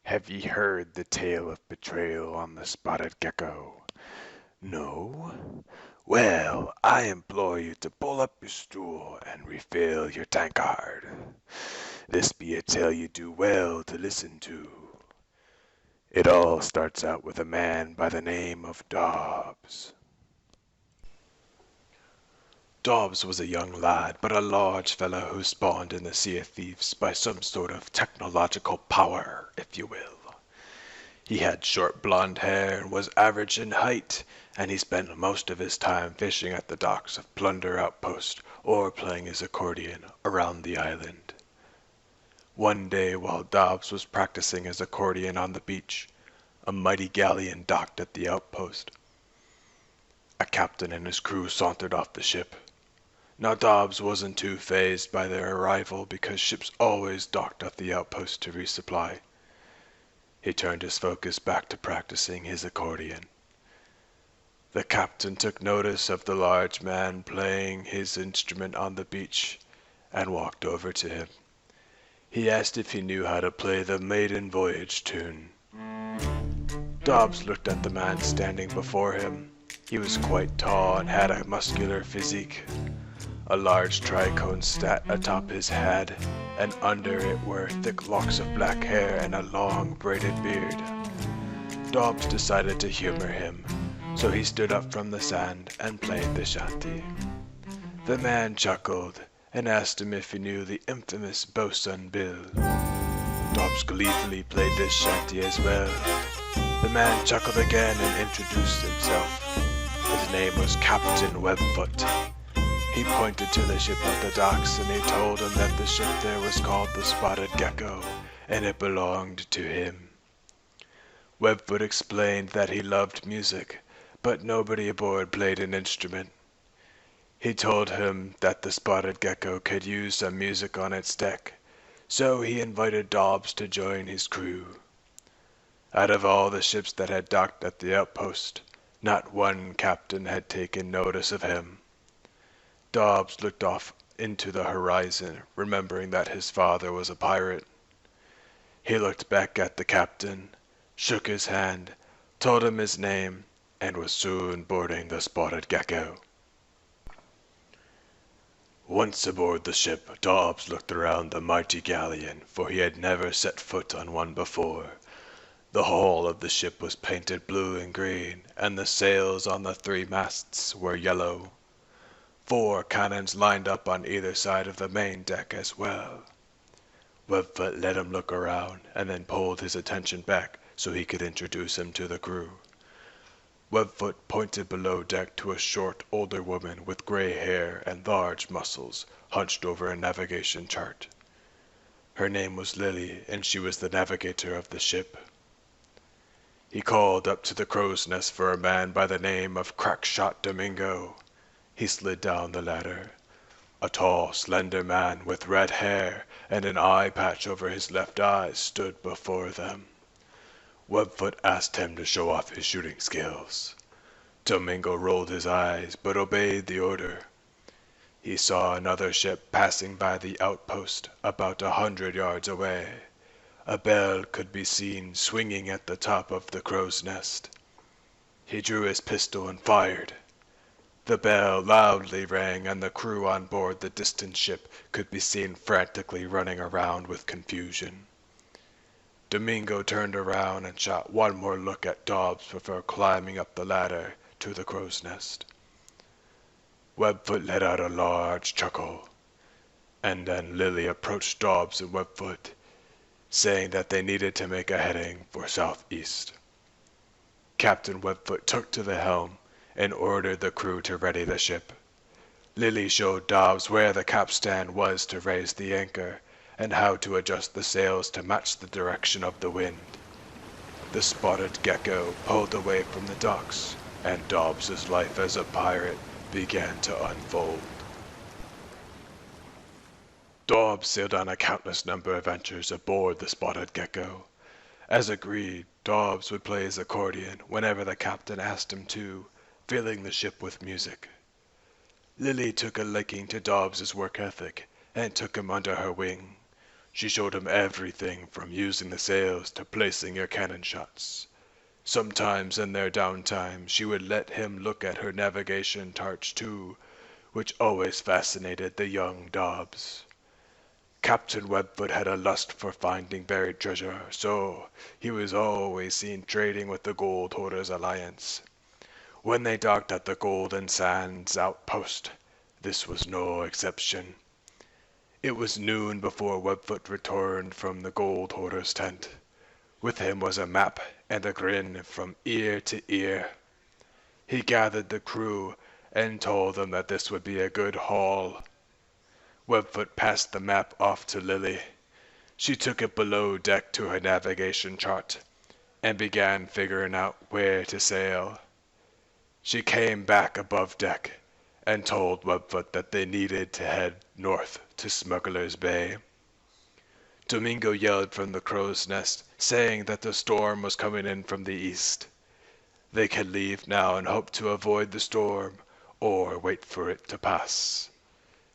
Have ye heard the tale of betrayal on the spotted gecko? No? Well, I implore you to pull up your stool and refill your tankard. This be a tale you do well to listen to. It all starts out with a man by the name of Dobbs. Dobbs was a young lad, but a large fellow who spawned in the Sea of Thieves by some sort of technological power, if you will. He had short blonde hair and was average in height, and he spent most of his time fishing at the docks of Plunder Outpost or playing his accordion around the island. One day while Dobbs was practicing his accordion on the beach, a mighty galleon docked at the outpost. A captain and his crew sauntered off the ship. Now Dobbs wasn't too fazed by their arrival because ships always docked at the outpost to resupply. He turned his focus back to practicing his accordion. The captain took notice of the large man playing his instrument on the beach and walked over to him. He asked if he knew how to play the Maiden Voyage tune. Dobbs looked at the man standing before him. He was quite tall and had a muscular physique. A large tricone sat atop his head, and under it were thick locks of black hair and a long braided beard. Dobbs decided to humor him, so he stood up from the sand and played the shanty. The man chuckled and asked him if he knew the infamous Bosun Bill. Dobbs gleefully played this shanty as well. The man chuckled again and introduced himself. His name was Captain Webfoot. He pointed to the ship at the docks and he told him that the ship there was called the Spotted Gecko and it belonged to him. Webfoot explained that he loved music, but nobody aboard played an instrument. He told him that the Spotted Gecko could use some music on its deck, so he invited Dobbs to join his crew. Out of all the ships that had docked at the outpost, not one captain had taken notice of him. Dobbs looked off into the horizon, remembering that his father was a pirate. He looked back at the captain, shook his hand, told him his name, and was soon boarding the Spotted Gecko. Once aboard the ship, Dobbs looked around the mighty galleon, for he had never set foot on one before. The hull of the ship was painted blue and green, and the sails on the three masts were yellow. 4 cannons lined up on either side of the main deck as well. Webfoot let him look around and then pulled his attention back so he could introduce him to the crew. Webfoot pointed below deck to a short, older woman with gray hair and large muscles hunched over a navigation chart. Her name was Lily, and she was the navigator of the ship. He called up to the crow's nest for a man by the name of Crackshot Domingo. He slid down the ladder. A tall, slender man with red hair and an eye patch over his left eye stood before them. Webfoot asked him to show off his shooting skills. Domingo rolled his eyes, but obeyed the order. He saw another ship passing by the outpost about 100 yards away. A bell could be seen swinging at the top of the crow's nest. He drew his pistol and fired. The bell loudly rang, and the crew on board the distant ship could be seen frantically running around with confusion. Domingo turned around and shot one more look at Dobbs before climbing up the ladder to the crow's nest. Webfoot let out a large chuckle, and then Lily approached Dobbs and Webfoot, saying that they needed to make a heading for southeast. Captain Webfoot took to the helm and ordered the crew to ready the ship. Lily showed Dobbs where the capstan was to raise the anchor, and how to adjust the sails to match the direction of the wind. The Spotted Gecko pulled away from the docks, and Dobbs's life as a pirate began to unfold. Dobbs sailed on a countless number of ventures aboard the Spotted Gecko. As agreed, Dobbs would play his accordion whenever the captain asked him to, filling the ship with music. Lily took a liking to Dobbs's work ethic and took him under her wing. She showed him everything from using the sails to placing your cannon shots. Sometimes in their downtime, she would let him look at her navigation charts too, which always fascinated the young Dobbs. Captain Webfoot had a lust for finding buried treasure, so he was always seen trading with the Gold Hoarders Alliance. When they docked at the Golden Sands outpost, this was no exception. It was noon before Webfoot returned from the Gold Hoarder's tent. With him was a map and a grin from ear to ear. He gathered the crew and told them that this would be a good haul. Webfoot passed the map off to Lily. She took it below deck to her navigation chart and began figuring out where to sail. She came back above deck and told Webfoot that they needed to head north to Smuggler's Bay. Domingo yelled from the crow's nest, saying that the storm was coming in from the east. They could leave now and hope to avoid the storm, or wait for it to pass.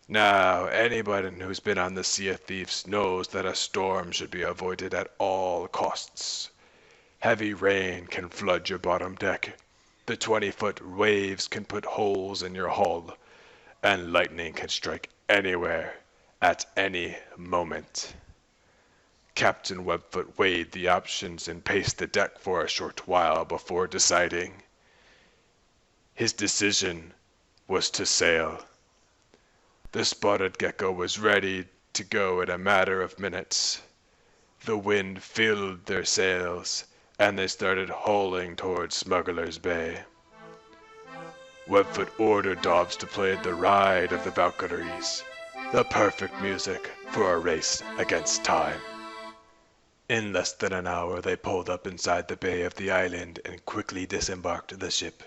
Now, anybody who's been on the Sea of Thieves knows that a storm should be avoided at all costs. Heavy rain can flood your bottom deck. The 20-foot waves can put holes in your hull, and lightning can strike anywhere, at any moment. Captain Webfoot weighed the options and paced the deck for a short while before deciding. His decision was to sail. The spotted Gecko was ready to go in a matter of minutes. The wind filled their sails, and they started hauling towards Smuggler's Bay. Webfoot ordered Dobbs to play the Ride of the Valkyries, the perfect music for a race against time. In less than an hour they pulled up inside the bay of the island and quickly disembarked the ship.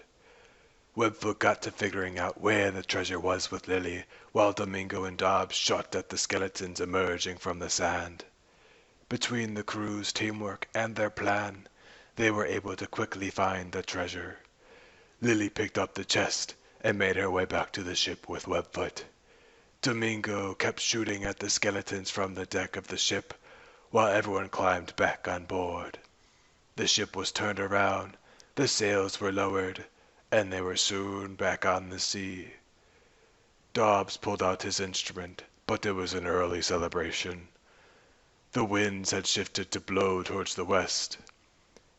Webfoot got to figuring out where the treasure was with Lily, while Domingo and Dobbs shot at the skeletons emerging from the sand. Between the crew's teamwork and their plan, they were able to quickly find the treasure. Lily picked up the chest and made her way back to the ship with Webfoot. Domingo kept shooting at the skeletons from the deck of the ship, while everyone climbed back on board. The ship was turned around, the sails were lowered, and they were soon back on the sea. Dobbs pulled out his instrument, but it was an early celebration. The winds had shifted to blow towards the west.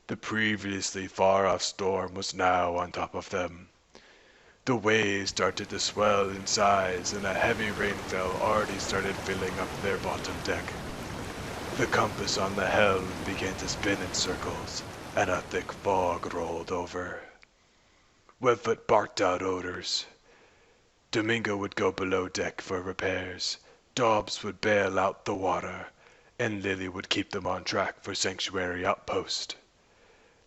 The previously far-off storm was now on top of them. The waves started to swell in size, and a heavy rainfall already started filling up their bottom deck. The compass on the helm began to spin in circles, and a thick fog rolled over. Webfoot barked out orders. Domingo would go below deck for repairs, Dobbs would bail out the water, and Lily would keep them on track for Sanctuary Outpost.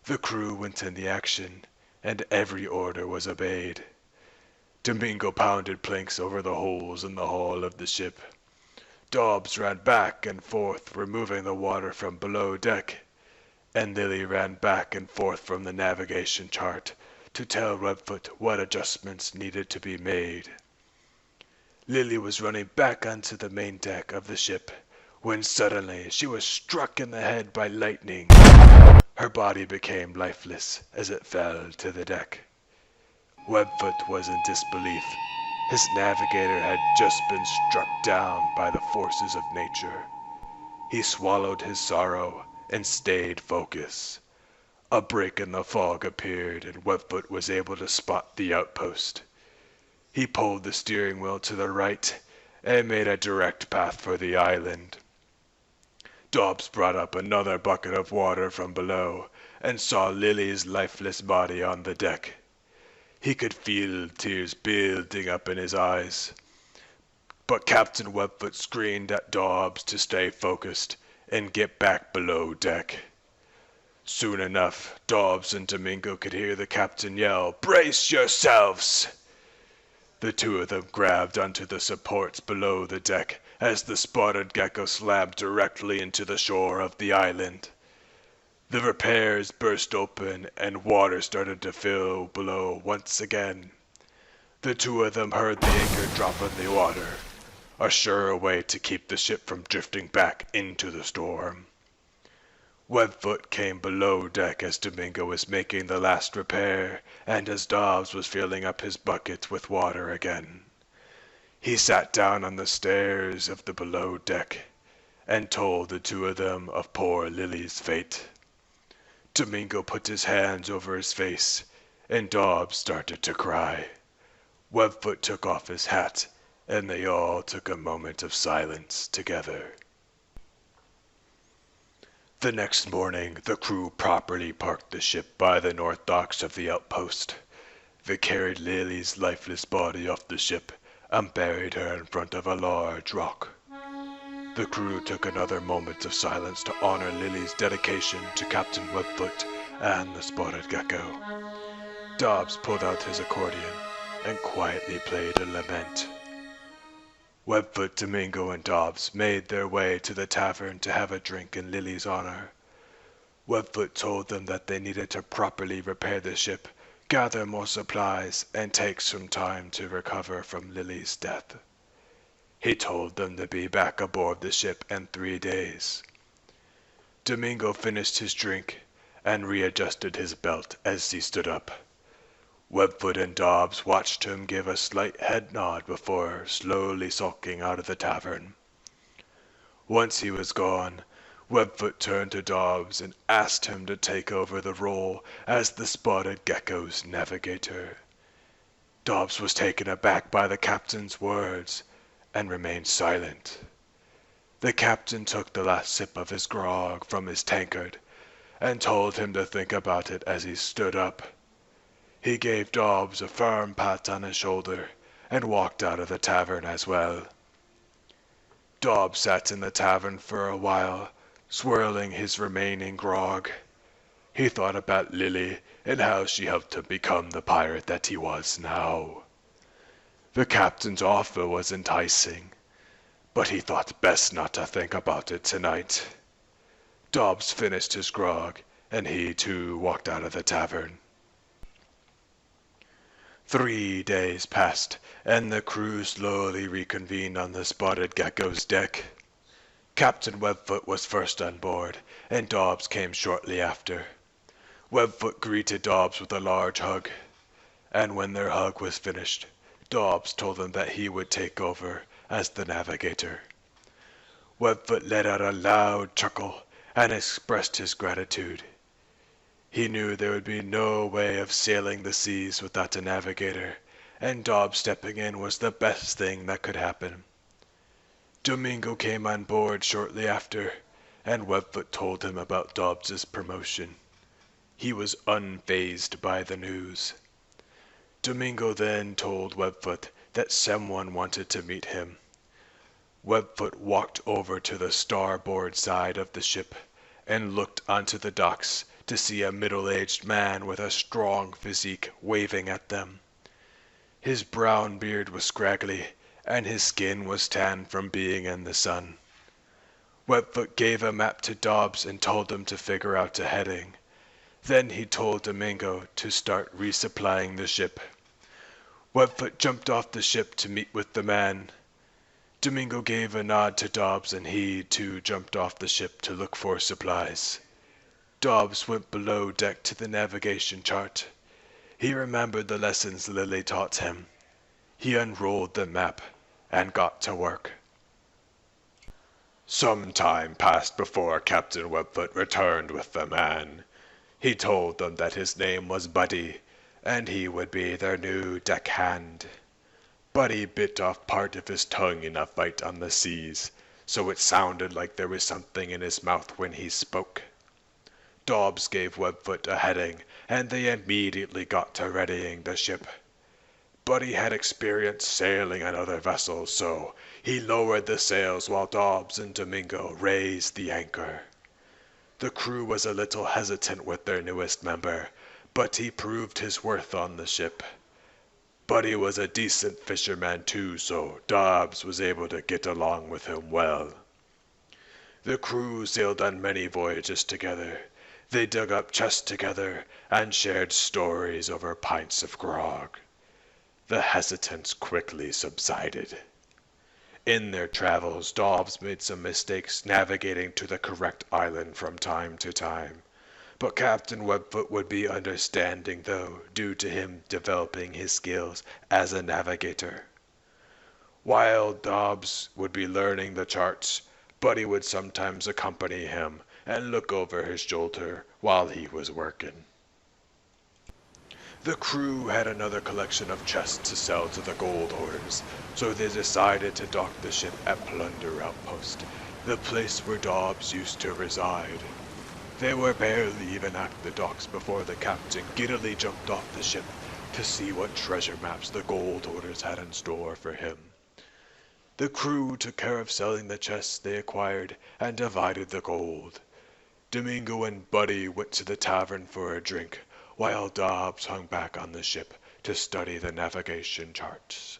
The crew went in the action, and every order was obeyed. Domingo pounded planks over the holes in the hull of the ship. Dobbs ran back and forth, removing the water from below deck, and Lily ran back and forth from the navigation chart to tell Webfoot what adjustments needed to be made. Lily was running back onto the main deck of the ship when suddenly she was struck in the head by lightning. Her body became lifeless as it fell to the deck. Webfoot was in disbelief. His navigator had just been struck down by the forces of nature. He swallowed his sorrow and stayed focused. A break in the fog appeared, and Webfoot was able to spot the outpost. He pulled the steering wheel to the right and made a direct path for the island. Dobbs brought up another bucket of water from below and saw Lily's lifeless body on the deck. He could feel tears building up in his eyes. But Captain Webfoot screamed at Dobbs to stay focused and get back below deck. Soon enough, Dobbs and Domingo could hear the captain yell, "Brace yourselves!" The two of them grabbed onto the supports below the deck as the spotted Gecko slammed directly into the shore of the island. The repairs burst open and water started to fill below once again. The two of them heard the anchor drop in the water. a sure way to keep the ship from drifting back into the storm. Webfoot came below deck as Domingo was making the last repair, and as Dobbs was filling up his bucket with water again. He sat down on the stairs of the below deck, and told the two of them of poor Lily's fate. Domingo put his hands over his face, and Dobbs started to cry. Webfoot took off his hat, and they all took a moment of silence together. The next morning, the crew properly parked the ship by the north docks of the outpost. They carried Lily's lifeless body off the ship and buried her in front of a large rock. The crew took another moment of silence to honor Lily's dedication to Captain Webfoot and the spotted gecko. Dobbs pulled out his accordion and quietly played a lament. Webfoot, Domingo, and Dobbs made their way to the tavern to have a drink in Lily's honor. Webfoot told them that they needed to properly repair the ship, gather more supplies, and take some time to recover from Lily's death. He told them to be back aboard the ship in 3 days. Domingo finished his drink and readjusted his belt as he stood up. Webfoot and Dobbs watched him give a slight head nod before slowly sulking out of the tavern. Once he was gone, Webfoot turned to Dobbs and asked him to take over the role as the spotted gecko's navigator. Dobbs was taken aback by the captain's words and remained silent. The captain took the last sip of his grog from his tankard and told him to think about it as he stood up. He gave Dobbs a firm pat on his shoulder and walked out of the tavern as well. Dobbs sat in the tavern for a while, swirling his remaining grog. He thought about Lily and how she helped him become the pirate that he was now. The captain's offer was enticing, but he thought best not to think about it tonight. Dobbs finished his grog, and he too walked out of the tavern. 3 days passed, and the crew slowly reconvened on the spotted gecko's deck. Captain Webfoot was first on board, and Dobbs came shortly after. Webfoot greeted Dobbs with a large hug, and when their hug was finished, Dobbs told him that he would take over as the navigator. Webfoot let out a loud chuckle and expressed his gratitude. He knew there would be no way of sailing the seas without a navigator, and Dobbs stepping in was the best thing that could happen. Domingo came on board shortly after, and Webfoot told him about Dobbs's promotion. He was unfazed by the news. Domingo then told Webfoot that someone wanted to meet him. Webfoot walked over to the starboard side of the ship and looked onto the docks to see a middle-aged man with a strong physique waving at them. His brown beard was scraggly, and his skin was tanned from being in the sun. Webfoot gave a map to Dobbs and told him to figure out a heading. Then he told Domingo to start resupplying the ship. Webfoot jumped off the ship to meet with the man. Domingo gave a nod to Dobbs, and he, too, jumped off the ship to look for supplies. Dobbs went below deck to the navigation chart. He remembered the lessons Lily taught him. He unrolled the map and got to work. Some time passed before Captain Webfoot returned with the man. He told them that his name was Buddy, and he would be their new deckhand. Buddy bit off part of his tongue in a fight on the seas, so it sounded like there was something in his mouth when he spoke. Dobbs gave Webfoot a heading, and they immediately got to readying the ship. Buddy had experience sailing on other vessels, so he lowered the sails while Dobbs and Domingo raised the anchor. The crew was a little hesitant with their newest member, but he proved his worth on the ship. Buddy was a decent fisherman too, so Dobbs was able to get along with him well. The crew sailed on many voyages together. They dug up chests together and shared stories over pints of grog. The hesitance quickly subsided. In their travels, Dobbs made some mistakes navigating to the correct island from time to time. But Captain Webfoot would be understanding, though, due to him developing his skills as a navigator. While Dobbs would be learning the charts, Buddy would sometimes accompany him and look over his shoulder while he was working. The crew had another collection of chests to sell to the gold hoarders, so they decided to dock the ship at Plunder Outpost, the place where Dobbs used to reside. They were barely even at the docks before the captain giddily jumped off the ship to see what treasure maps the gold hoarders had in store for him. The crew took care of selling the chests they acquired and divided the gold. Domingo and Buddy went to the tavern for a drink, while Dobbs hung back on the ship to study the navigation charts.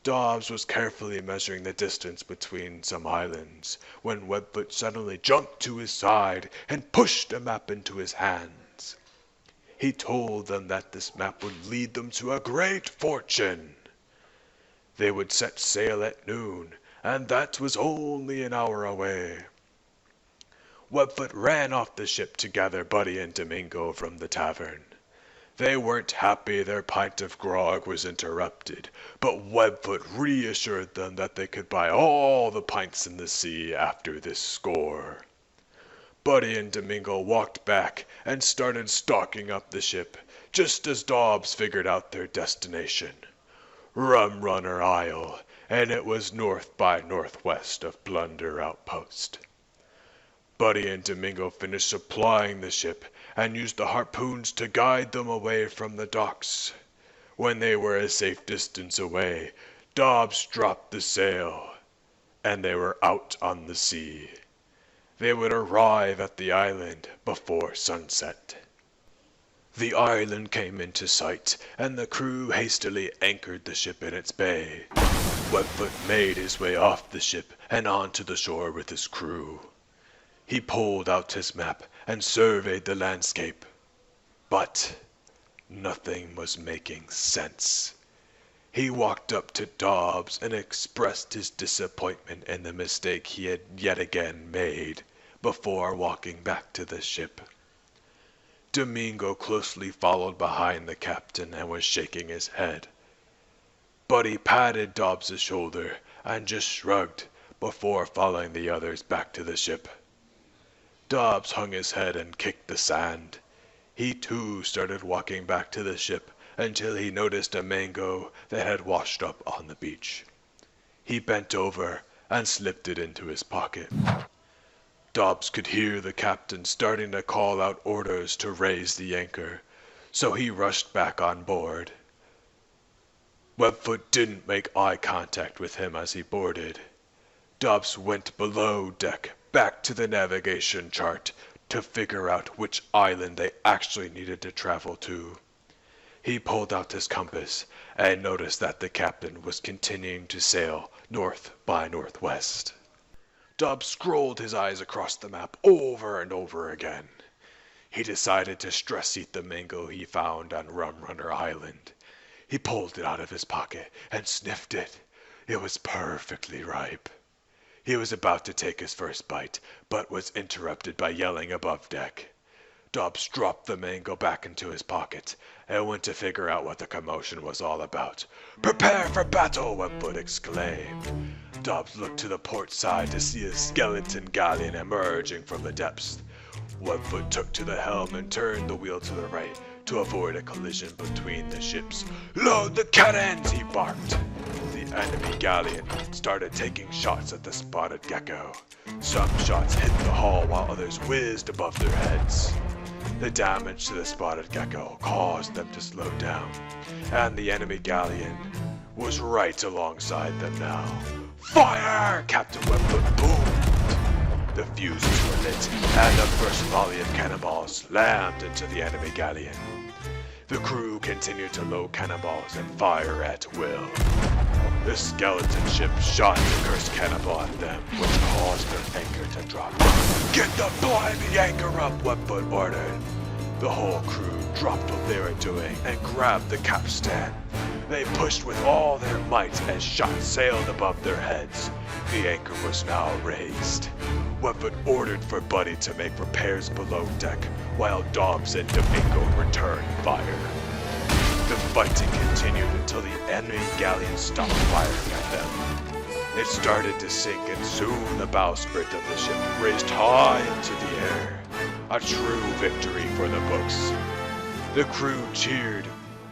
Dobbs was carefully measuring the distance between some islands when Webfoot suddenly jumped to his side and pushed a map into his hands. He told them that this map would lead them to a great fortune. They would set sail at noon, and that was only an hour away. Webfoot ran off the ship to gather Buddy and Domingo from the tavern. They weren't happy their pint of grog was interrupted, but Webfoot reassured them that they could buy all the pints in the sea after this score. Buddy and Domingo walked back and started stalking up the ship, just as Dobbs figured out their destination. Rum Runner Isle, and it was north by northwest of Plunder Outpost. Buddy and Domingo finished supplying the ship and used the harpoons to guide them away from the docks. When they were a safe distance away, Dobbs dropped the sail, and they were out on the sea. They would arrive at the island before sunset. The island came into sight, and the crew hastily anchored the ship in its bay. Webfoot made his way off the ship and onto the shore with his crew. He pulled out his map and surveyed the landscape. But nothing was making sense. He walked up to Dobbs and expressed his disappointment in the mistake he had yet again made before walking back to the ship. Domingo closely followed behind the captain and was shaking his head. Buddy patted Dobbs' shoulder and just shrugged before following the others back to the ship. Dobbs hung his head and kicked the sand. He too started walking back to the ship until he noticed a mango that had washed up on the beach. He bent over and slipped it into his pocket. Dobbs could hear the captain starting to call out orders to raise the anchor, so he rushed back on board. Webfoot didn't make eye contact with him as he boarded. Dobbs went below deck, back to the navigation chart, to figure out which island they actually needed to travel to. He pulled out his compass and noticed that the captain was continuing to sail north by northwest. Dobbs scrolled his eyes across the map over and over again. He decided to stress eat the mango he found on Rum Runner Island. He pulled it out of his pocket and sniffed it. It was perfectly ripe. He was about to take his first bite, but was interrupted by yelling above deck. Dobbs dropped the mango back into his pocket and went to figure out what the commotion was all about. "Prepare for battle!" Webfoot exclaimed. Dobbs looked to the port side to see a skeleton galleon emerging from the depths. Webfoot took to the helm and turned the wheel to the right to avoid a collision between the ships. "Load the cannons!" he barked. The enemy galleon started taking shots at the spotted Gecko. Some shots hit the hull while others whizzed above their heads. The damage to the spotted Gecko caused them to slow down, and the enemy galleon was right alongside them now. "Fire!" Captain Webfoot boomed. The fuses were lit, and the first volley of cannonballs slammed into the enemy galleon. The crew continued to load cannonballs and fire at will. The skeleton ship shot the cursed cannonball at them, which caused their anchor to drop. "Get the blimey anchor up!" Webfoot ordered. The whole crew dropped what they were doing and grabbed the capstan. They pushed with all their might as shots sailed above their heads. The anchor was now raised. Webfoot ordered for Buddy to make repairs below deck, while Dobbs and Domingo returned fire. The fighting continued until the enemy galleon stopped firing at them. It started to sink, and soon the bowsprit of the ship raised high into the air. A true victory for the books. The crew cheered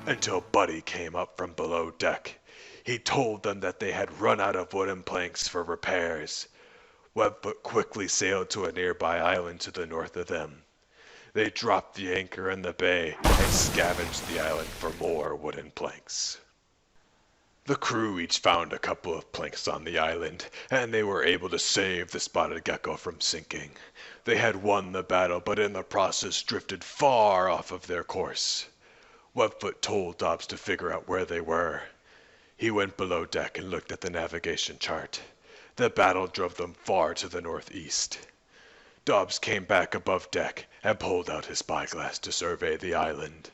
until Buddy came up from below deck. He told them that they had run out of wooden planks for repairs. Webfoot quickly sailed to a nearby island to the north of them. They dropped the anchor in the bay and scavenged the island for more wooden planks. The crew each found a couple of planks on the island, and they were able to save the spotted gecko from sinking. They had won the battle, but in the process drifted far off of their course. Webfoot told Dobbs to figure out where they were. He went below deck and looked at the navigation chart. The battle drove them far to the northeast. Dobbs came back above deck and pulled out his spyglass to survey the island.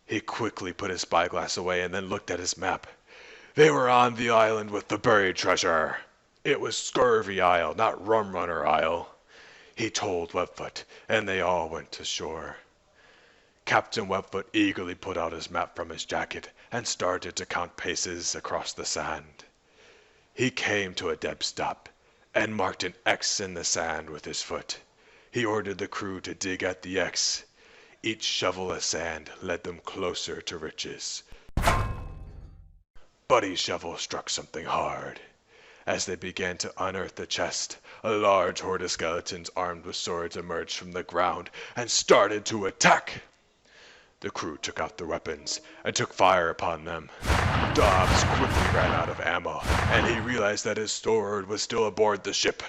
He quickly put his spyglass away and then looked at his map. They were on the island with the buried treasure. It was Scurvy Isle, not Rum Runner Isle. He told Webfoot, and they all went to shore. Captain Webfoot eagerly put out his map from his jacket and started to count paces across the sand. He came to a dead stop and marked an X in the sand with his foot. He ordered the crew to dig at the X. Each shovel of sand led them closer to riches. Buddy's shovel struck something hard. As they began to unearth the chest, a large horde of skeletons armed with swords emerged from the ground and started to attack. The crew took out their weapons and took fire upon them. Dobbs quickly ran out of ammo, and he realized that his sword was still aboard the ship.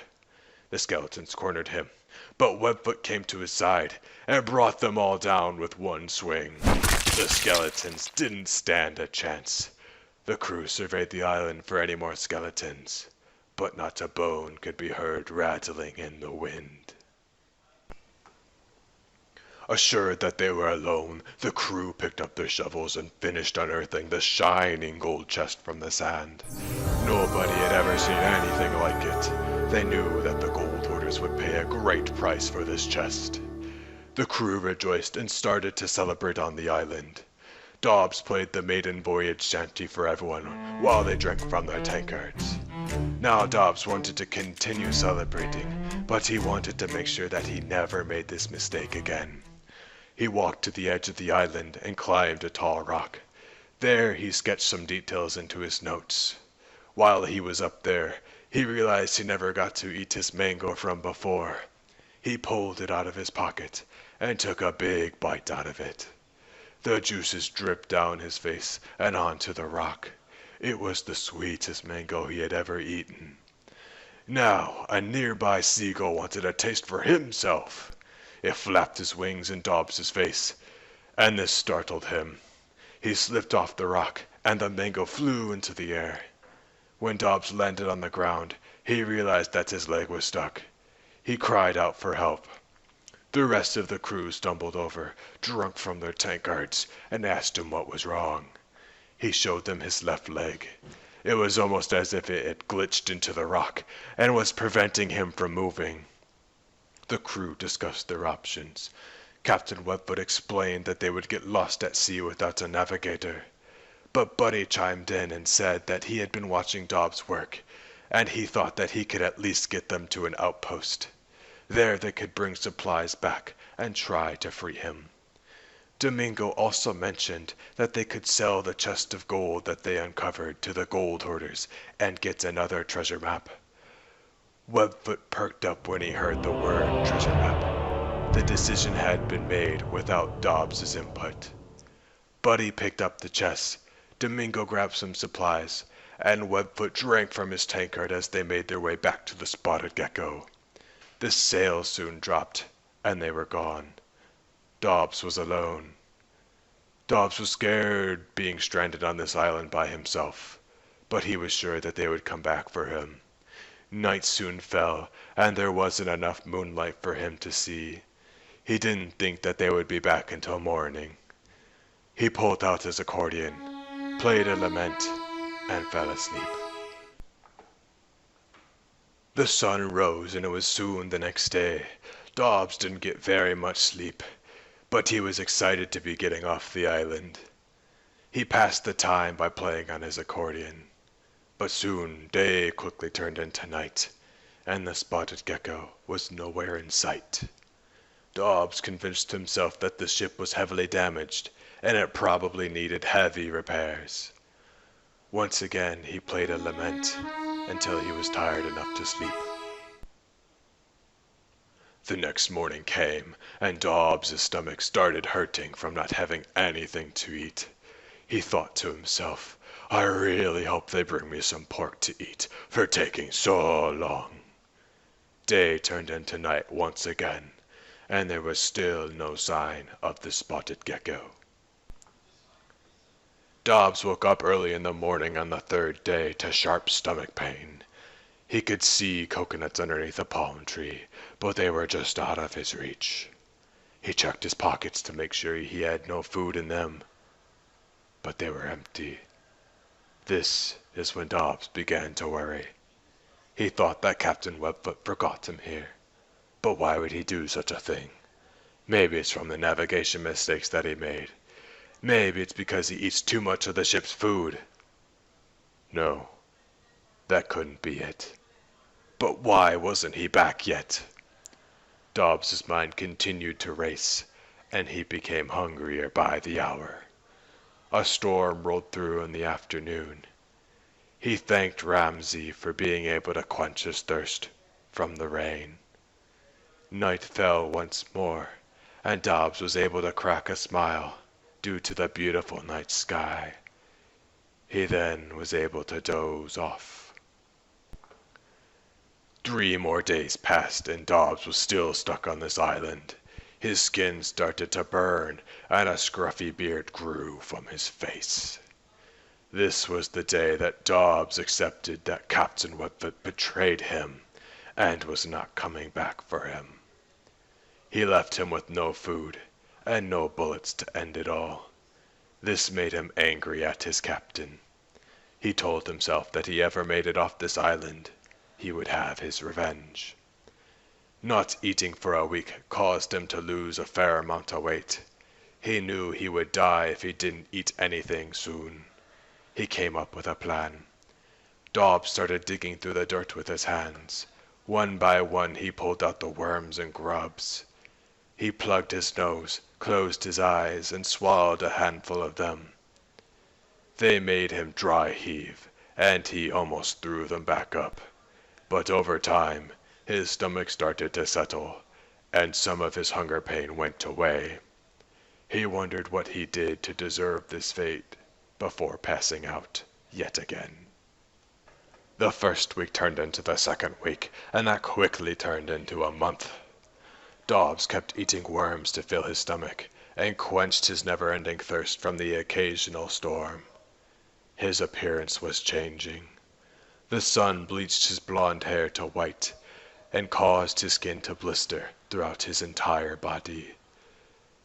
The skeletons cornered him, but Webfoot came to his side and brought them all down with one swing. The skeletons didn't stand a chance. The crew surveyed the island for any more skeletons, but not a bone could be heard rattling in the wind. Assured that they were alone, the crew picked up their shovels and finished unearthing the shining gold chest from the sand. Nobody had ever seen anything like it. They knew that the gold hoarders would pay a great price for this chest. The crew rejoiced and started to celebrate on the island. Dobbs played the maiden voyage shanty for everyone while they drank from their tankards. Now Dobbs wanted to continue celebrating, but he wanted to make sure that he never made this mistake again. He walked to the edge of the island and climbed a tall rock. There he sketched some details into his notes. While he was up there, he realized he never got to eat his mango from before. He pulled it out of his pocket and took a big bite out of it. The juices dripped down his face and onto the rock. It was the sweetest mango he had ever eaten. Now, a nearby seagull wanted a taste for himself. It flapped his wings in Dobbs's face, and this startled him. He slipped off the rock, and the mango flew into the air. When Dobbs landed on the ground, he realized that his leg was stuck. He cried out for help. The rest of the crew stumbled over, drunk from their tankards, and asked him what was wrong. He showed them his left leg. It was almost as if it had glitched into the rock and was preventing him from moving. The crew discussed their options. Captain Webfoot explained that they would get lost at sea without a navigator. But Buddy chimed in and said that he had been watching Dobbs work, and he thought that he could at least get them to an outpost. There they could bring supplies back and try to free him. Domingo also mentioned that they could sell the chest of gold that they uncovered to the gold hoarders and get another treasure map. Webfoot perked up when he heard the word treasure map. The decision had been made without Dobbs's input. Buddy picked up the chest, Domingo grabbed some supplies, and Webfoot drank from his tankard as they made their way back to the spotted gecko. The sails soon dropped, and they were gone. Dobbs was alone. Dobbs was scared being stranded on this island by himself, but he was sure that they would come back for him. Night soon fell, and there wasn't enough moonlight for him to see. He didn't think that they would be back until morning. He pulled out his accordion, played a lament, and fell asleep. The sun rose and it was soon the next day. Dobbs didn't get very much sleep, but he was excited to be getting off the island. He passed the time by playing on his accordion. But soon day quickly turned into night, and the spotted gecko was nowhere in sight. Dobbs convinced himself that the ship was heavily damaged, and it probably needed heavy repairs. Once again he played a lament until he was tired enough to sleep. The next morning came, and Dobbs' stomach started hurting from not having anything to eat. He thought to himself, I really hope they bring me some pork to eat for taking so long. Day turned into night once again, and there was still no sign of the spotted gecko. Dobbs woke up early in the morning on the third day to sharp stomach pain. He could see coconuts underneath a palm tree, but they were just out of his reach. He checked his pockets to make sure he had no food in them, but they were empty. This is when Dobbs began to worry. He thought that Captain Webfoot forgot him here, but why would he do such a thing? Maybe it's from the navigation mistakes that he made. Maybe it's because he eats too much of the ship's food. No, that couldn't be it. But why wasn't he back yet? Dobbs's mind continued to race, and he became hungrier by the hour. A storm rolled through in the afternoon. He thanked Ramsay for being able to quench his thirst from the rain. Night fell once more, and Dobbs was able to crack a smile due to the beautiful night sky. He then was able to doze off. 3 more days passed, and Dobbs was still stuck on this island. His skin started to burn, and a scruffy beard grew from his face. This was the day that Dobbs accepted that Captain Webfoot betrayed him, and was not coming back for him. He left him with no food, and no bullets to end it all. This made him angry at his captain. He told himself that if he ever made it off this island, he would have his revenge. Not eating for a week caused him to lose a fair amount of weight. He knew he would die if he didn't eat anything soon. He came up with a plan. Dobbs started digging through the dirt with his hands. One by one he pulled out the worms and grubs. He plugged his nose, closed his eyes, and swallowed a handful of them. They made him dry heave, and he almost threw them back up. But over time, his stomach started to settle, and some of his hunger pain went away. He wondered what he did to deserve this fate before passing out yet again. The first week turned into the second week, and that quickly turned into a month. Dobbs kept eating worms to fill his stomach, and quenched his never-ending thirst from the occasional storm. His appearance was changing. The sun bleached his blonde hair to white, and caused his skin to blister throughout his entire body.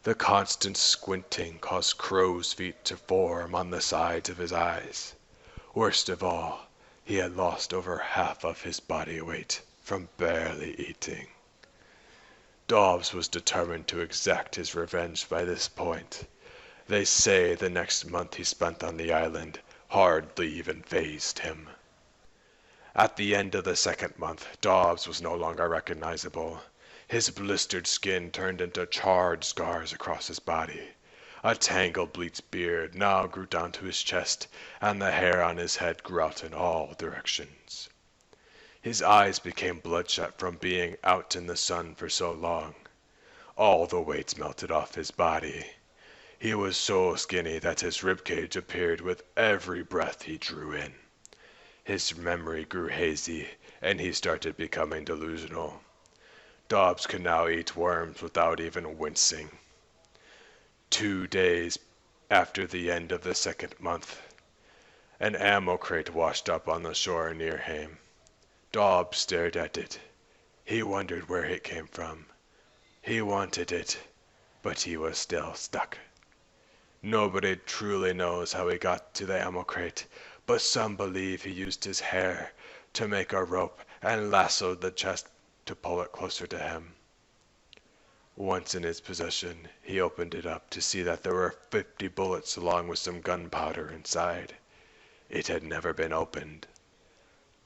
The constant squinting caused crow's feet to form on the sides of his eyes. Worst of all, he had lost over half of his body weight from barely eating. Dobbs was determined to exact his revenge by this point. They say the next month he spent on the island hardly even fazed him. At the end of the second month, Dobbs was no longer recognizable. His blistered skin turned into charred scars across his body. A tangled bleached beard now grew down to his chest, and the hair on his head grew out in all directions. His eyes became bloodshot from being out in the sun for so long. All the weight melted off his body. He was so skinny that his ribcage appeared with every breath he drew in. His memory grew hazy, and he started becoming delusional. Dobbs could now eat worms without even wincing. 2 days after the end of the second month, an ammo crate washed up on the shore near him. Dobbs stared at it. He wondered where it came from. He wanted it, but he was still stuck. Nobody truly knows how he got to the ammo crate, but some believe he used his hair to make a rope and lassoed the chest to pull it closer to him. Once in his possession, he opened it up to see that there were 50 bullets along with some gunpowder inside. It had never been opened.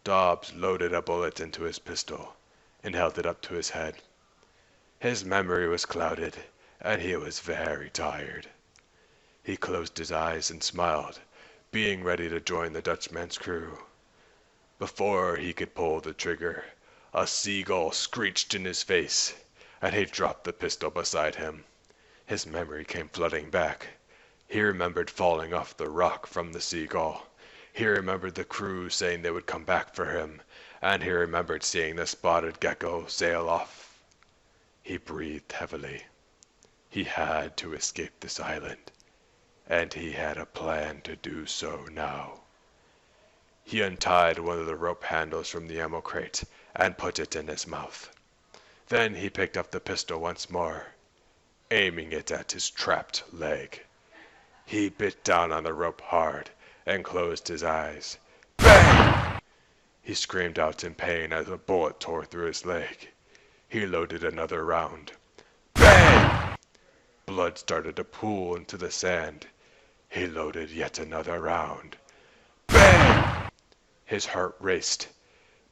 Dobbs loaded a bullet into his pistol and held it up to his head. His memory was clouded, and he was very tired. He closed his eyes and smiled, being ready to join the Dutchman's crew. Before he could pull the trigger, a seagull screeched in his face, and he dropped the pistol beside him. His memory came flooding back. He remembered falling off the rock from the seagull. He remembered the crew saying they would come back for him, and he remembered seeing the spotted Gecko sail off. He breathed heavily. He had to escape this island, and he had a plan to do so now. He untied one of the rope handles from the ammo crate and put it in his mouth. Then he picked up the pistol once more, aiming it at his trapped leg. He bit down on the rope hard and closed his eyes. Bang! He screamed out in pain as a bullet tore through his leg. He loaded another round. Bang! Blood started to pool into the sand. He loaded yet another round. Bang! His heart raced,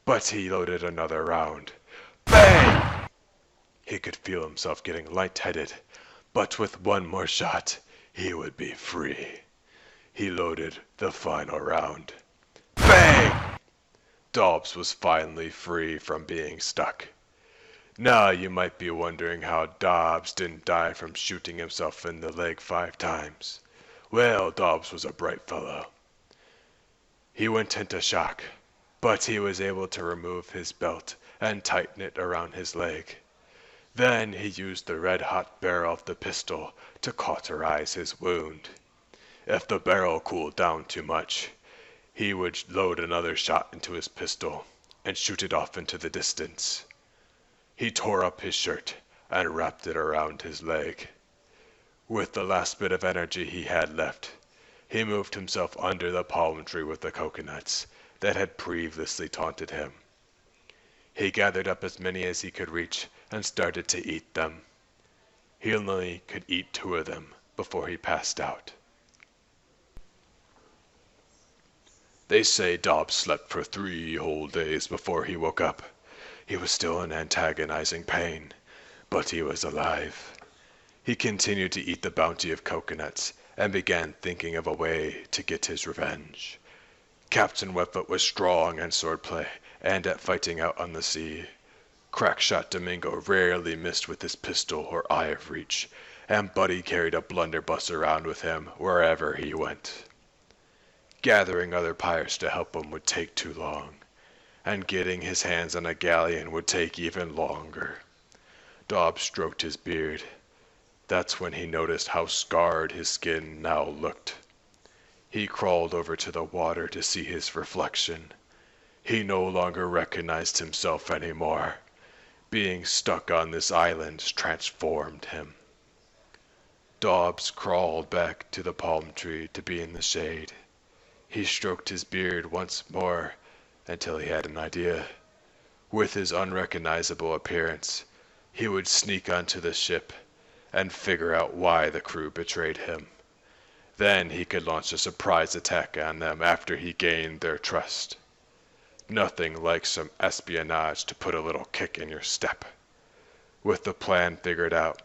but he loaded another round. Bang! He could feel himself getting lightheaded, but with one more shot, he would be free. He loaded the final round. Bang! Dobbs was finally free from being stuck. Now you might be wondering how Dobbs didn't die from shooting himself in the leg 5 times. Well, Dobbs was a bright fellow. He went into shock, but he was able to remove his belt and tighten it around his leg. Then he used the red-hot barrel of the pistol to cauterize his wound. If the barrel cooled down too much, he would load another shot into his pistol and shoot it off into the distance. He tore up his shirt and wrapped it around his leg. With the last bit of energy he had left, he moved himself under the palm tree with the coconuts that had previously taunted him. He gathered up as many as he could reach and started to eat them. He only could eat 2 of them before he passed out. They say Dobbs slept for 3 whole days before he woke up. He was still in antagonizing pain, but he was alive. He continued to eat the bounty of coconuts and began thinking of a way to get his revenge. Captain Webfoot was strong in swordplay and at fighting out on the sea. Crackshot Domingo rarely missed with his pistol or eye of reach, and Buddy carried a blunderbuss around with him wherever he went. Gathering other pirates to help him would take too long, and getting his hands on a galleon would take even longer. Dobbs stroked his beard. That's when he noticed how scarred his skin now looked. He crawled over to the water to see his reflection. He no longer recognized himself anymore. Being stuck on this island transformed him. Dobbs crawled back to the palm tree to be in the shade. He stroked his beard once more until he had an idea. With his unrecognizable appearance, he would sneak onto the ship and figure out why the crew betrayed him. Then he could launch a surprise attack on them after he gained their trust. Nothing like some espionage to put a little kick in your step. With the plan figured out,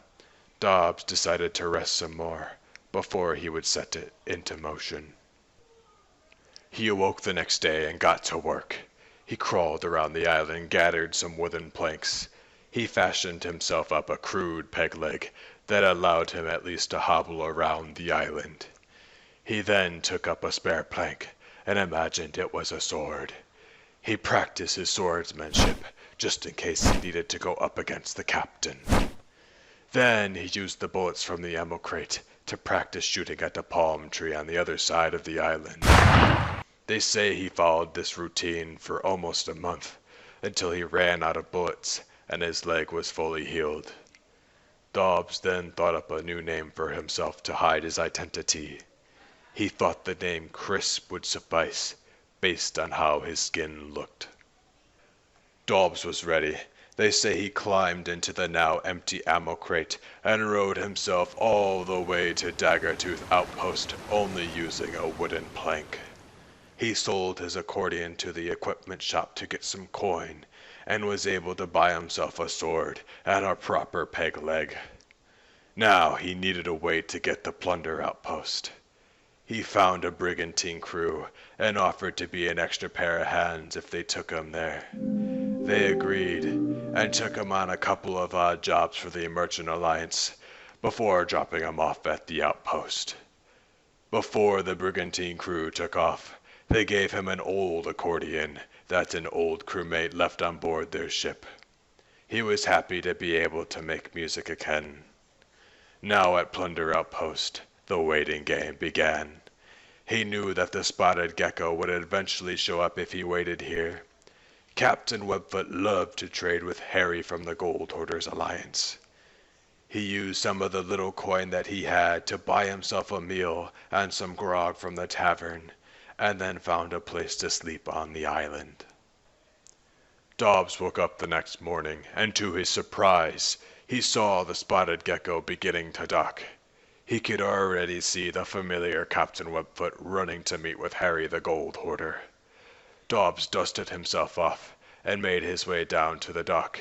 Dobbs decided to rest some more before he would set it into motion. He awoke the next day and got to work. He crawled around the island and gathered some wooden planks. He fashioned himself up a crude peg leg that allowed him at least to hobble around the island. He then took up a spare plank and imagined it was a sword. He practiced his swordsmanship just in case he needed to go up against the captain. Then he used the bullets from the ammo crate to practice shooting at the palm tree on the other side of the island. They say he followed this routine for almost a month until he ran out of bullets and his leg was fully healed. Dobbs then thought up a new name for himself to hide his identity. He thought the name Crisp would suffice, based on how his skin looked. Dobbs was ready. They say he climbed into the now empty ammo crate and rode himself all the way to Daggertooth Outpost, only using a wooden plank. He sold his accordion to the equipment shop to get some coin, and was able to buy himself a sword and a proper peg leg. Now he needed a way to get the plunder outpost. He found a brigantine crew and offered to be an extra pair of hands if they took him there. They agreed and took him on a couple of odd jobs for the Merchant Alliance before dropping him off at the outpost. Before the brigantine crew took off, they gave him an old accordion that an old crewmate left on board their ship. He was happy to be able to make music again. Now at Plunder Outpost, the waiting game began. He knew that the spotted gecko would eventually show up if he waited here. Captain Webfoot loved to trade with Harry from the Gold Hoarders Alliance. He used some of the little coin that he had to buy himself a meal and some grog from the tavern, and then found a place to sleep on the island. Dobbs woke up the next morning, and to his surprise, he saw the spotted gecko beginning to dock. He could already see the familiar Captain Webfoot running to meet with Harry the Gold Hoarder. Dobbs dusted himself off and made his way down to the dock.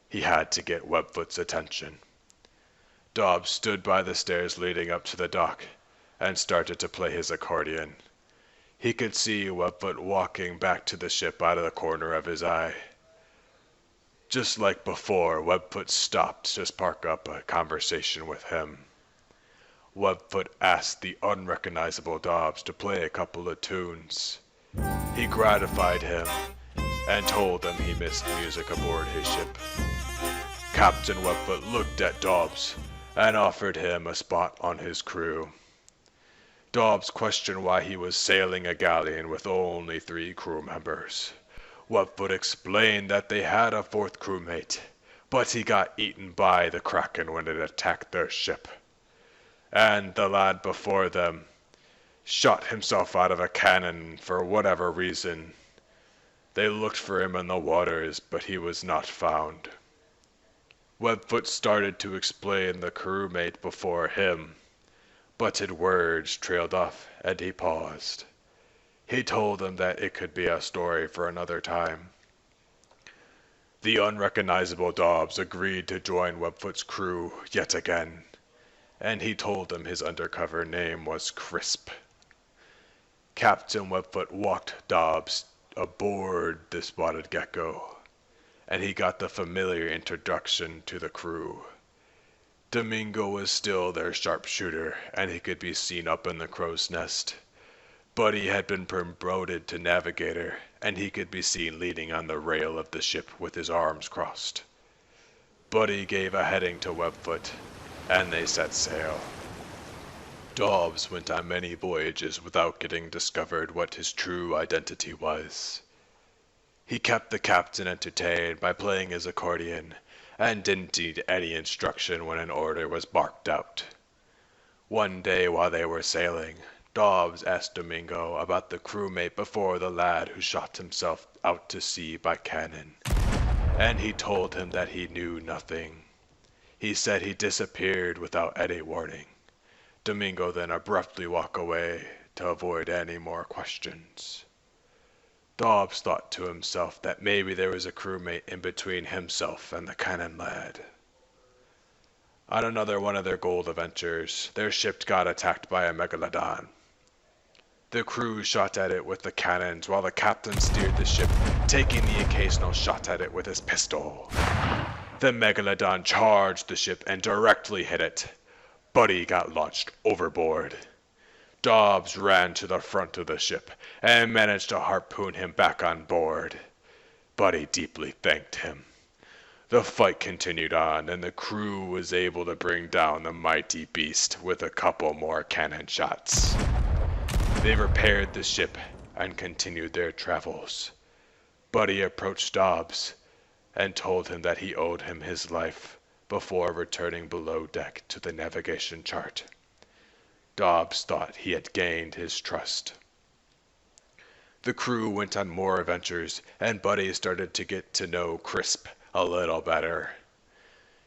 He had to get Webfoot's attention. Dobbs stood by the stairs leading up to the dock and started to play his accordion. He could see Webfoot walking back to the ship out of the corner of his eye. Just like before, Webfoot stopped to spark up a conversation with him. Webfoot asked the unrecognizable Dobbs to play a couple of tunes. He gratified him and told him he missed music aboard his ship. Captain Webfoot looked at Dobbs and offered him a spot on his crew. Dobbs questioned why he was sailing a galleon with only 3 crew members. Webfoot explained that they had a 4th crewmate, but he got eaten by the Kraken when it attacked their ship. And the lad before them shot himself out of a cannon for whatever reason. They looked for him in the waters, but he was not found. Webfoot started to explain the crewmate before him, but his words trailed off and he paused. He told them that it could be a story for another time. The unrecognizable Dobbs agreed to join Webfoot's crew yet again, and he told them his undercover name was Crisp. Captain Webfoot walked Dobbs aboard the spotted gecko, and he got the familiar introduction to the crew. Domingo was still their sharpshooter, and he could be seen up in the crow's nest. Buddy had been promoted to navigator, and he could be seen leaning on the rail of the ship with his arms crossed. Buddy gave a heading to Webfoot, and they set sail. Dobbs went on many voyages without getting discovered what his true identity was. He kept the captain entertained by playing his accordion, and didn't need any instruction when an order was barked out. One day while they were sailing, Dobbs asked Domingo about the crewmate before the lad who shot himself out to sea by cannon, and he told him that he knew nothing. He said he disappeared without any warning. Domingo then abruptly walked away to avoid any more questions. Dobbs thought to himself that maybe there was a crewmate in between himself and the cannon lad. On another one of their gold adventures, their ship got attacked by a megalodon. The crew shot at it with the cannons while the captain steered the ship, taking the occasional shot at it with his pistol. The megalodon charged the ship and directly hit it. Buddy got launched overboard. Dobbs ran to the front of the ship and managed to harpoon him back on board. Buddy deeply thanked him. The fight continued on, and the crew was able to bring down the mighty beast with a couple more cannon shots. They repaired the ship and continued their travels. Buddy approached Dobbs and told him that he owed him his life, before returning below deck to the navigation chart. Dobbs thought he had gained his trust. The crew went on more adventures, and Buddy started to get to know Crisp a little better.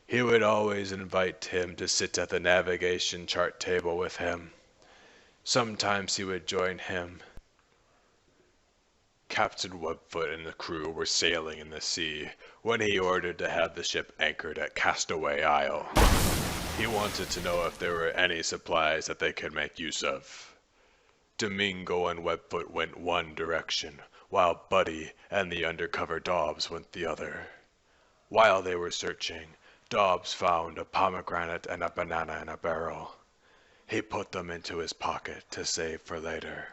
He would always invite him to sit at the navigation chart table with him. Sometimes he would join him. Captain Webfoot and the crew were sailing in the sea when he ordered to have the ship anchored at Castaway Isle. He wanted to know if there were any supplies that they could make use of. Domingo and Webfoot went one direction, while Buddy and the undercover Dobbs went the other. While they were searching, Dobbs found a pomegranate and a banana in a barrel. He put them into his pocket to save for later.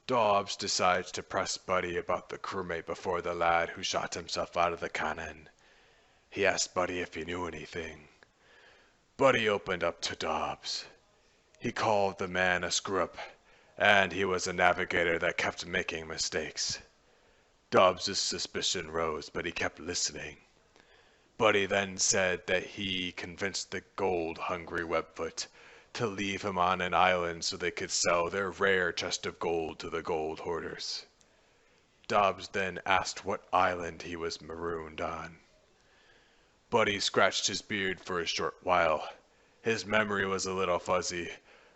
Dobbs decides to press Buddy about the crewmate before the lad who shot himself out of the cannon. He asked Buddy if he knew anything. Buddy opened up to Dobbs. He called the man a screw-up, and he was a navigator that kept making mistakes. Dobbs' suspicion rose, but he kept listening. Buddy then said that he convinced the gold-hungry Webfoot to leave him on an island so they could sell their rare chest of gold to the gold hoarders. Dobbs then asked what island he was marooned on. Buddy scratched his beard for a short while. His memory was a little fuzzy,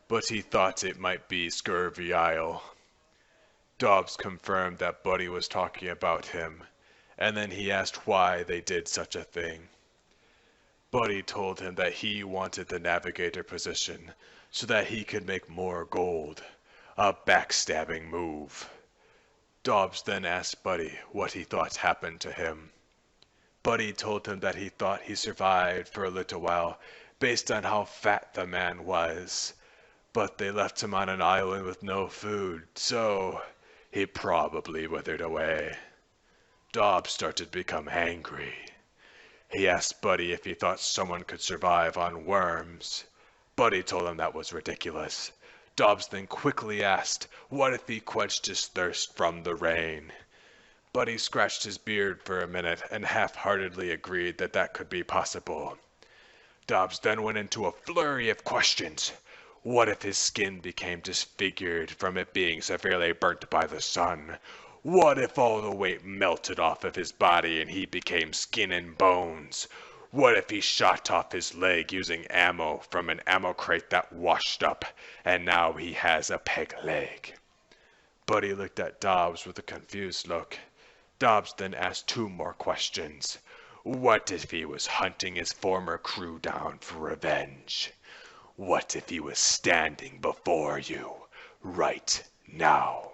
but he thought it might be Scurvy Isle. Dobbs confirmed that Buddy was talking about him, and then he asked why they did such a thing. Buddy told him that he wanted the navigator position so that he could make more gold, a backstabbing move. Dobbs then asked Buddy what he thought happened to him. Buddy told him that he thought he survived for a little while based on how fat the man was, but they left him on an island with no food, so he probably withered away. Dobbs started to become angry. He asked Buddy if he thought someone could survive on worms. Buddy told him that was ridiculous. Dobbs then quickly asked what if he quenched his thirst from the rain. Buddy scratched his beard for a minute and half-heartedly agreed that that could be possible. Dobbs then went into a flurry of questions. What if his skin became disfigured from it being severely burnt by the sun? What if all the weight melted off of his body and he became skin and bones? What if he shot off his leg using ammo from an ammo crate that washed up, and now he has a peg leg? Buddy looked at Dobbs with a confused look. Dobbs then asked two more questions. What if he was hunting his former crew down for revenge? What if he was standing before you right now?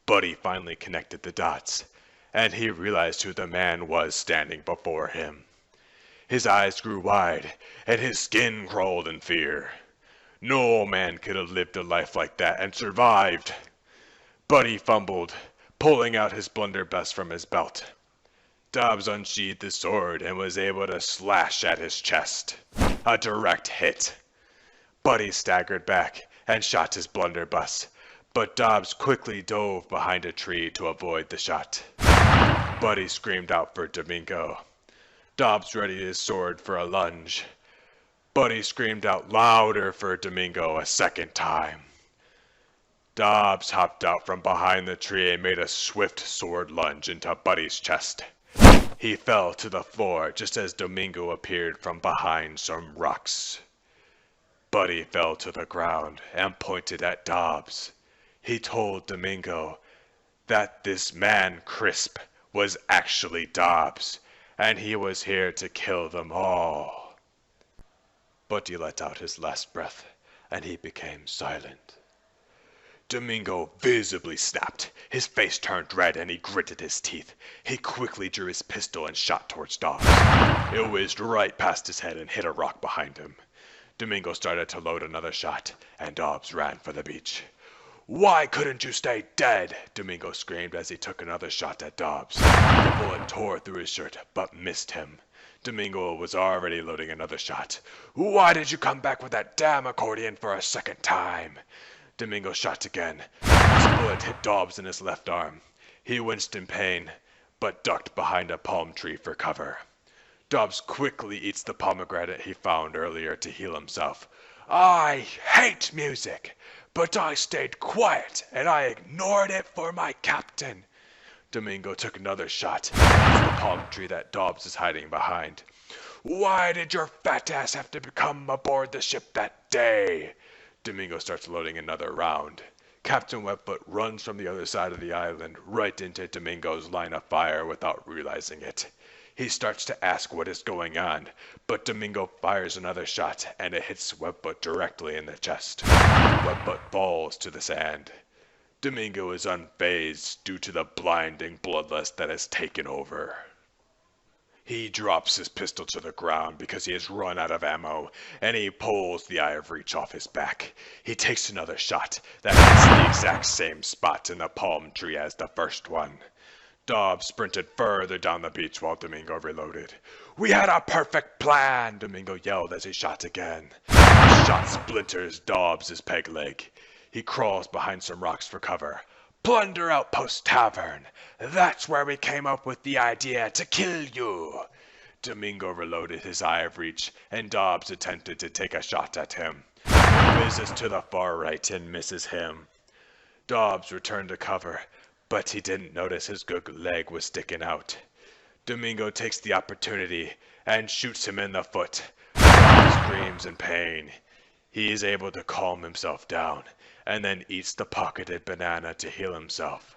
Buddy finally connected the dots, and he realized who the man was standing before him. His eyes grew wide, and his skin crawled in fear. No man could have lived a life like that and survived. Buddy fumbled, pulling out his blunderbuss from his belt. Dobbs unsheathed his sword and was able to slash at his chest. A direct hit. Buddy staggered back and shot his blunderbuss, but Dobbs quickly dove behind a tree to avoid the shot. Buddy screamed out for Domingo. Dobbs readied his sword for a lunge. Buddy screamed out louder for Domingo a second time. Dobbs hopped out from behind the tree and made a swift sword lunge into Buddy's chest. He fell to the floor just as Domingo appeared from behind some rocks. Buddy fell to the ground and pointed at Dobbs. He told Domingo that this man Crisp was actually Dobbs, and he was here to kill them all. Buddy let out his last breath, and he became silent. Domingo visibly snapped. His face turned red and he gritted his teeth. He quickly drew his pistol and shot towards Dobbs. It whizzed right past his head and hit a rock behind him. Domingo started to load another shot, and Dobbs ran for the beach. "Why couldn't you stay dead?" Domingo screamed as he took another shot at Dobbs. The bullet tore through his shirt, but missed him. Domingo was already loading another shot. "Why did you come back with that damn accordion for a second time?" Domingo shot again. His bullet hit Dobbs in his left arm. He winced in pain, but ducked behind a palm tree for cover. Dobbs quickly eats the pomegranate he found earlier to heal himself. I hate music, but I stayed quiet and I ignored it for my captain. Domingo took another shot at the palm tree that Dobbs is hiding behind. Why did your fat ass have to come aboard the ship that day? Domingo starts loading another round. Captain Webfoot runs from the other side of the island right into Domingo's line of fire without realizing it. He starts to ask what is going on, but Domingo fires another shot and it hits Webfoot directly in the chest. Webfoot falls to the sand. Domingo is unfazed due to the blinding bloodlust that has taken over. He drops his pistol to the ground because he has run out of ammo, and he pulls the eye of reach off his back. He takes another shot that hits the exact same spot in the palm tree as the first one. Dobbs sprinted further down the beach while Domingo reloaded. We had a perfect plan, Domingo yelled as he shot again. The shot splinters Dobbs' peg leg. He crawls behind some rocks for cover. Plunder Outpost Tavern. That's where we came up with the idea to kill you. Domingo reloaded his eye of reach, and Dobbs attempted to take a shot at him. It whizzes to the far right and misses him. Dobbs returned to cover, but he didn't notice his good leg was sticking out. Domingo takes the opportunity and shoots him in the foot. Dobbs screams in pain. He is able to calm himself down, and then eats the pocketed banana to heal himself.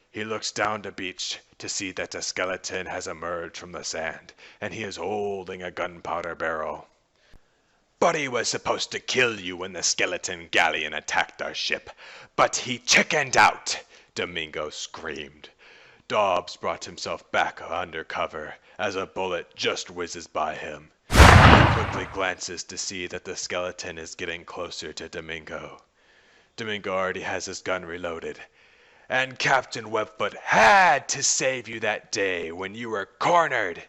He looks down the beach to see that a skeleton has emerged from the sand, and he is holding a gunpowder barrel. Buddy was supposed to kill you when the skeleton galleon attacked our ship, but he chickened out, Domingo screamed. Dobbs brought himself back under cover as a bullet just whizzes by him. He quickly glances to see that the skeleton is getting closer to Domingo. Domingo already has his gun reloaded. And Captain Webfoot had to save you that day when you were cornered.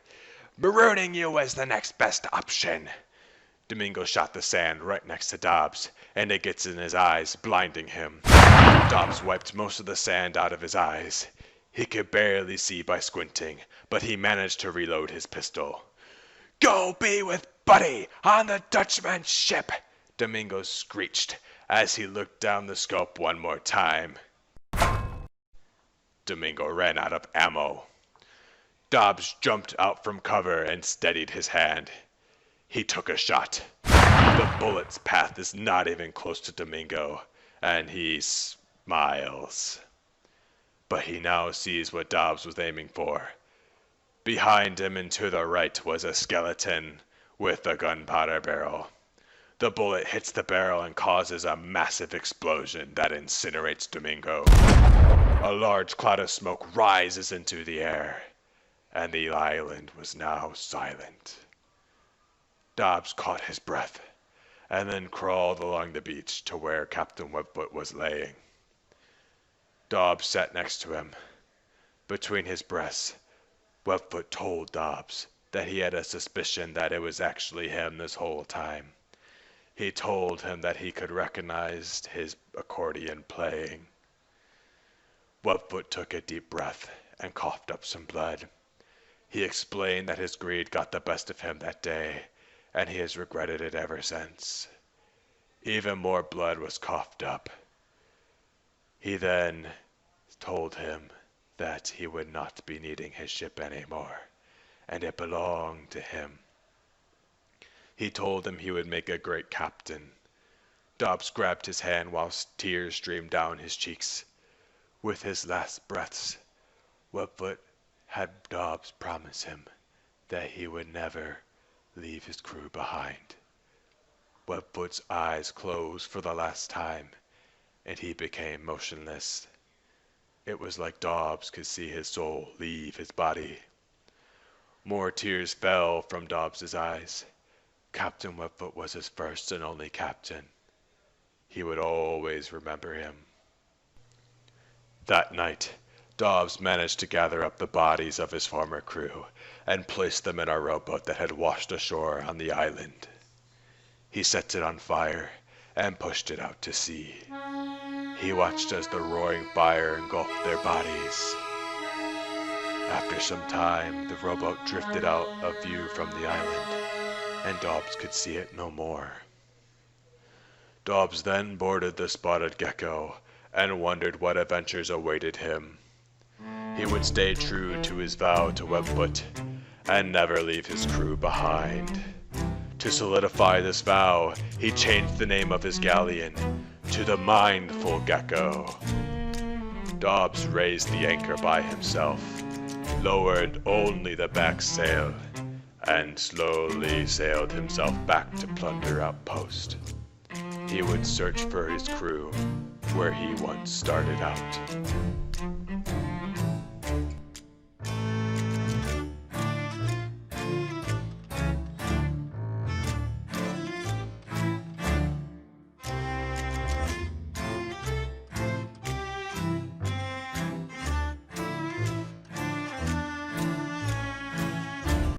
Marooning you was the next best option. Domingo shot the sand right next to Dobbs, and it gets in his eyes, blinding him. Dobbs wiped most of the sand out of his eyes. He could barely see by squinting, but he managed to reload his pistol. Go be with Buddy on the Dutchman's ship, Domingo screeched as he looked down the scope one more time. Domingo ran out of ammo. Dobbs jumped out from cover and steadied his hand. He took a shot. The bullet's path is not even close to Domingo, and he smiles. But he now sees what Dobbs was aiming for. Behind him and to the right was a skeleton with a gunpowder barrel. The bullet hits the barrel and causes a massive explosion that incinerates Domingo. A large cloud of smoke rises into the air, and the island was now silent. Dobbs caught his breath, and then crawled along the beach to where Captain Webfoot was laying. Dobbs sat next to him. Between his breaths, Webfoot told Dobbs that he had a suspicion that it was actually him this whole time. He told him that he could recognize his accordion playing. Webfoot took a deep breath and coughed up some blood. He explained that his greed got the best of him that day, and he has regretted it ever since. Even more blood was coughed up. He then told him that he would not be needing his ship anymore, and it belonged to him. He told him he would make a great captain. Dobbs grabbed his hand whilst tears streamed down his cheeks. With his last breaths, Webfoot had Dobbs promise him that he would never leave his crew behind. Webfoot's eyes closed for the last time, and he became motionless. It was like Dobbs could see his soul leave his body. More tears fell from Dobbs's eyes. Captain Webfoot was his first and only captain. He would always remember him. That night, Dobbs managed to gather up the bodies of his former crew and placed them in a rowboat that had washed ashore on the island. He set it on fire and pushed it out to sea. He watched as the roaring fire engulfed their bodies. After some time, the rowboat drifted out of view from the island, and Dobbs could see it no more. Dobbs then boarded the spotted Gecko and wondered what adventures awaited him. He would stay true to his vow to Webfoot and never leave his crew behind. To solidify this vow, he changed the name of his galleon to the Mindful Gecko. Dobbs raised the anchor by himself, lowered only the back sail, and slowly sailed himself back to Plunder Outpost. He would search for his crew where he once started out.